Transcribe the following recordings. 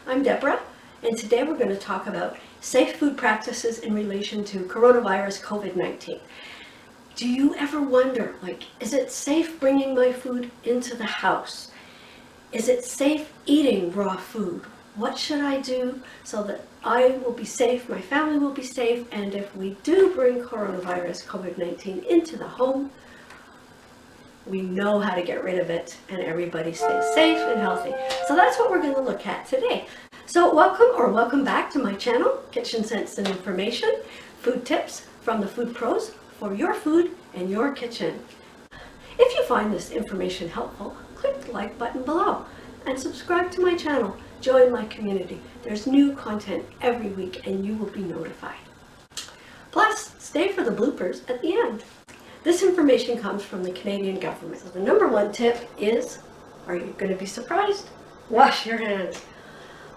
I'm Deborah, and today we're going to talk about safe food practices in relation to coronavirus COVID-19. Do you ever wonder, is it safe bringing my food into the house? Is it safe eating raw food? What should I do so that I will be safe, my family will be safe, and if we do bring coronavirus COVID-19 into the home, we know how to get rid of it and everybody stays safe and healthy. So that's what we're going to look at today. So welcome back to my channel, Kitchen Sense and Information, food tips from the food pros for your food and your kitchen. If you find this information helpful, click the like button below and subscribe to my channel. Join my community. There's new content every week and you will be notified. Plus, stay for the bloopers at the end. This information comes from the Canadian government. So the number one tip is, are you going to be surprised? Wash your hands.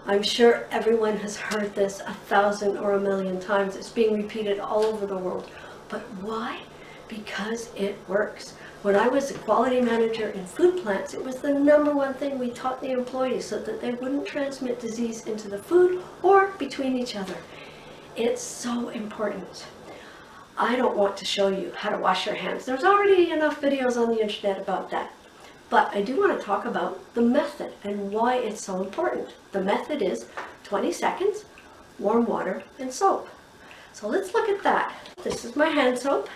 I'm sure everyone has heard this 1,000 or 1,000,000 times. It's being repeated all over the world. But why? Because it works. When I was a quality manager in food plants, it was the number one thing we taught the employees so that they wouldn't transmit disease into the food or between each other. It's so important. I don't want to show you how to wash your hands. There's already enough videos on the internet about that. But I do want to talk about the method and why it's so important. The method is 20 seconds, warm water, and soap. So let's look at that. This is my hand soap.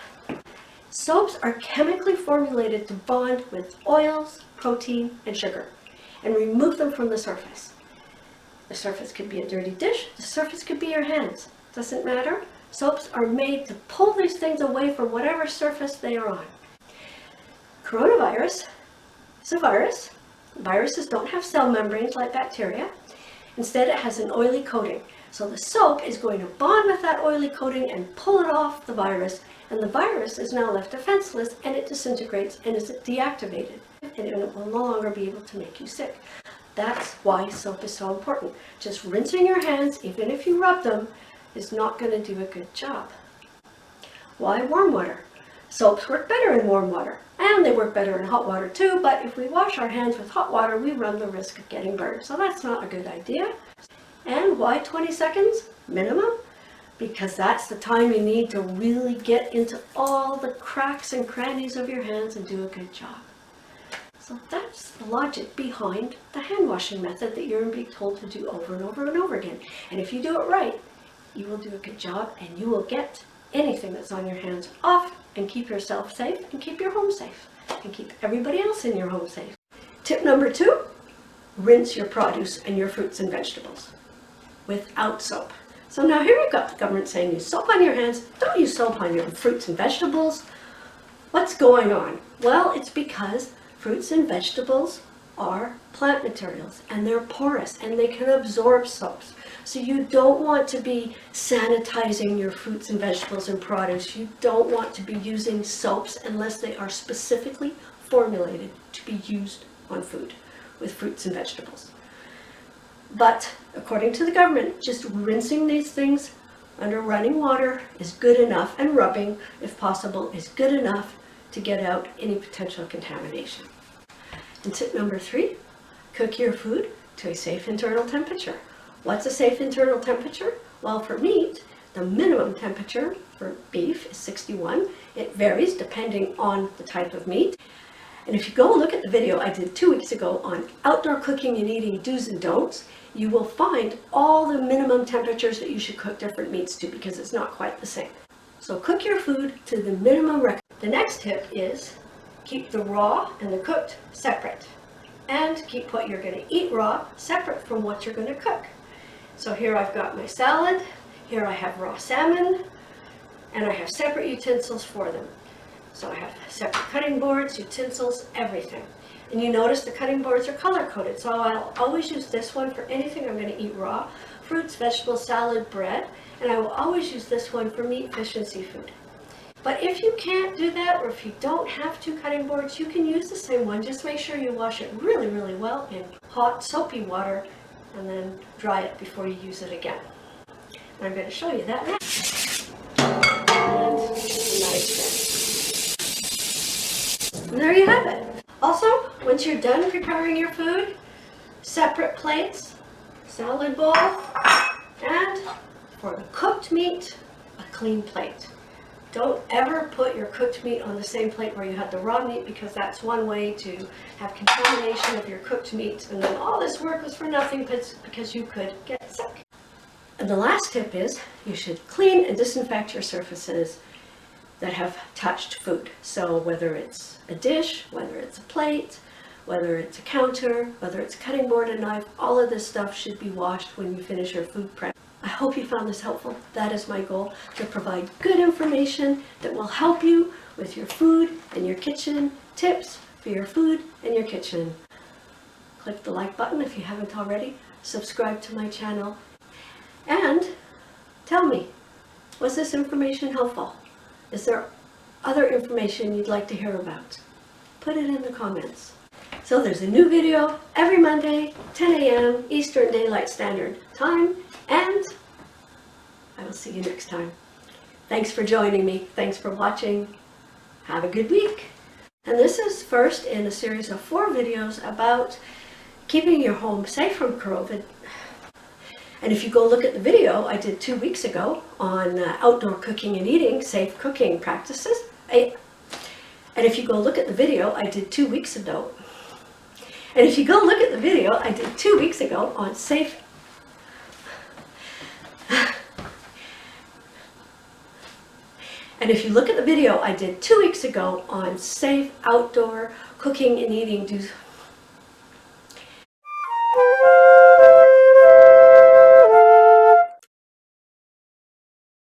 Soaps are chemically formulated to bond with oils, protein, and sugar and remove them from the surface. The surface could be a dirty dish. The surface could be your hands. Doesn't matter. Soaps are made to pull these things away from whatever surface they are on. Coronavirus is a virus. Viruses don't have cell membranes like bacteria. Instead, it has an oily coating. So the soap is going to bond with that oily coating and pull it off the virus. And the virus is now left defenseless and it disintegrates and is deactivated. And it will no longer be able to make you sick. That's why soap is so important. Just rinsing your hands, even if you rub them, is not going to do a good job. Why warm water? Soaps work better in warm water, and they work better in hot water too, but if we wash our hands with hot water, we run the risk of getting burned, so that's not a good idea. And why 20 seconds minimum? Because that's the time you need to really get into all the cracks and crannies of your hands and do a good job. So that's the logic behind the hand washing method that you're being told to do over and over and over again. And if you do it right, you will do a good job and you will get anything that's on your hands off and keep yourself safe and keep your home safe and keep everybody else in your home safe. Tip number 2, rinse your produce and your fruits and vegetables without soap. So now here we've got the government saying use soap on your hands, don't use soap on your fruits and vegetables. What's going on? Well, it's because fruits and vegetables are plant materials and they're porous and they can absorb soaps. So you don't want to be sanitizing your fruits and vegetables and produce. You don't want to be using soaps unless they are specifically formulated to be used on food with fruits and vegetables. But according to the government, just rinsing these things under running water is good enough, and rubbing, if possible, is good enough to get out any potential contamination. And tip number 3, cook your food to a safe internal temperature. What's a safe internal temperature? Well, for meat, the minimum temperature for beef is 61. It varies depending on the type of meat. And if you go look at the video I did 2 weeks ago on outdoor cooking and eating do's and don'ts, you will find all the minimum temperatures that you should cook different meats to, because it's not quite the same. So cook your food to the minimum recommended. The next tip is keep the raw and the cooked separate, and keep what you're going to eat raw separate from what you're going to cook. So here I've got my salad, here I have raw salmon, and I have separate utensils for them. So I have separate cutting boards, utensils, everything. And you notice the cutting boards are color coded, so I'll always use this one for anything I'm going to eat raw, fruits, vegetables, salad, bread, and I will always use this one for meat, fish, and seafood. But if you can't do that, or if you don't have 2 cutting boards, you can use the same one. Just make sure you wash it really, really well in hot, soapy water, and then dry it before you use it again. And I'm going to show you that next. And nice. And there you have it. Also, once you're done preparing your food, separate plates, salad bowl, and for the cooked meat, a clean plate. Don't ever put your cooked meat on the same plate where you had the raw meat, because that's one way to have contamination of your cooked meat, and then all this work was for nothing because you could get sick. And the last tip is you should clean and disinfect your surfaces that have touched food. So whether it's a dish, whether it's a plate, whether it's a counter, whether it's a cutting board, a knife, all of this stuff should be washed when you finish your food prep. I hope you found this helpful. That is my goal, to provide good information that will help you with your food and your kitchen, tips for your food and your kitchen. Click the like button if you haven't already, subscribe to my channel, and tell me, was this information helpful? Is there other information you'd like to hear about? Put it in the comments. So there's a new video every Monday, 10 a.m. Eastern Daylight Standard Time, and I will see you next time. Thanks for joining me. Thanks for watching. Have a good week. And this is first in a series of 4 videos about keeping your home safe from COVID. And if you go look at the video I did 2 weeks ago on outdoor cooking and eating, safe cooking practices, and if you go look at the video I did 2 weeks ago, and if you go look at the video I did 2 weeks ago on safe, and if you look at the video I did 2 weeks ago on safe outdoor cooking and eating,